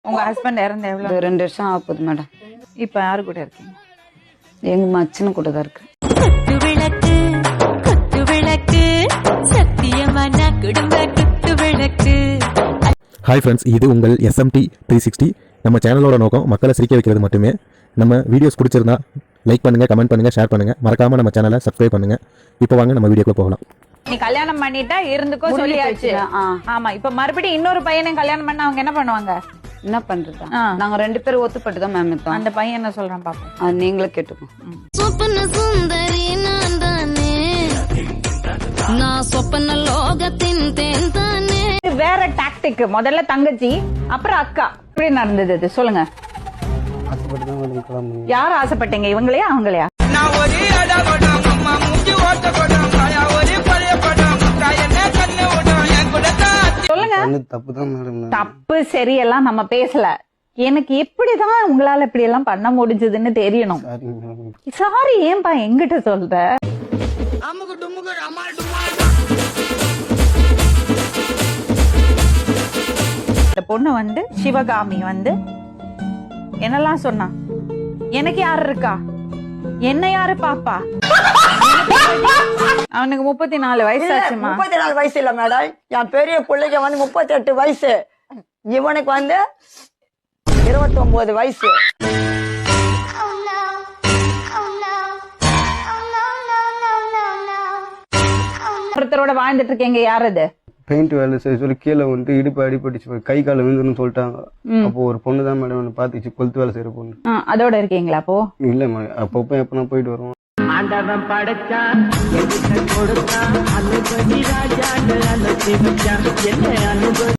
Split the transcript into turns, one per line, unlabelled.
உங்க ஹஸ்பண்ட் இறந்து எவ்வளவு?
2 வருஷம் ஆகுது மேடம்.
இப்ப யாரு கூட இருக்கீங்க?
எங்க மச்சனு கூட தான் இருக்கு.
குத்து விளக்கு சத்தியமான குடும்ப குத்து விளக்கு.
ஹாய் ஃப்ரெண்ட்ஸ், இது உங்கள் SMT 360. நம்ம சேனலோட நோக்கம் மக்களை சிரிக்க வைக்கிறது மட்டுமே. நம்ம வீடியோஸ் பிடிச்சிருந்தா லைக் பண்ணுங்க, கமெண்ட் பண்ணுங்க, ஷேர் பண்ணுங்க. மறக்காம நம்ம சேனலை சப்ஸ்கிரைப் பண்ணுங்க. இப்போ வாங்க நம்ம வீடியோக்குள்ள போகலாம்.
நீ கல்யாணம் பண்ணிட்டா இருந்துக்கோ சொல்லியாச்சு. ஆமா, இப்ப மறுபடியும் இன்னொரு பையனை கல்யாணம் பண்ண அவங்க என்ன பண்ணுவாங்க?
என்ன பண்றதா? நாங்க 2 பேரும் ஒத்துப்பட்டு தான் மேம் இருக்கோம்.
அந்த பையன் என்ன சொல்றான் பாப்போம்.
நீங்களே கேட்டுக்கோ.
சொப்பன சுந்தரி நான் தானே, நான் சொப்பன லோகத்தின் தேன் தானே.
வேற டாக்டிக். முதல்ல தங்கச்சி, அப்புறம் அக்கா. இப்படி நடந்தது இது சொல்லுங்க. யார் ஆசைப்பட்டீங்க? இவங்களையா அவங்களையா? சொல்லுங்க. தப்பு சரியெல்லாம் நம்ம பேசல. எனக்கு எப்படிதான் உங்களால இப்படி எல்லாம் பண்ண முடிஞ்சதுன்னு தெரியணும். சாரி ஏன்பா எங்கிட்ட சொல்ற? இந்த பொண்ணு வந்து சிவகாமி வந்து என்னெல்லாம் சொன்னா, எனக்கு யாரு இருக்கா, என்ன யாரு பாப்பா? அவனுக்கு 34 வயசு ஆச்சுமா.
34 வயசு இல்ல மேடம், என் பெரிய பிள்ளைக்கு வந்து 38 வயசு, இவனுக்கு வந்து 29 வயசு.
ஒருத்தரோட வாழ்ந்துட்டு இருக்கீங்க. யார் அது?
பெயிண்ட் வேலை செய்ய சொல்லி கீழே வந்து இடுப்பு அடிபட்டுச்சு, கை கால விழுந்துன்னு சொல்லிட்டாங்க. அப்போ ஒரு பொண்ணு தான் மேடம் பாத்துச்சு, கொளுத்து வேலை செய்யற பொண்ணு.
அதோட இருக்கீங்களா? அப்போ
இல்ல மேடம், அப்பப்போ எப்பனா போயிட்டு வருவோம்.
ஆண்டவன் படைச்சா கொடுத்தா அனுபவி ராஜா அனுபவி என்ன அனுபவி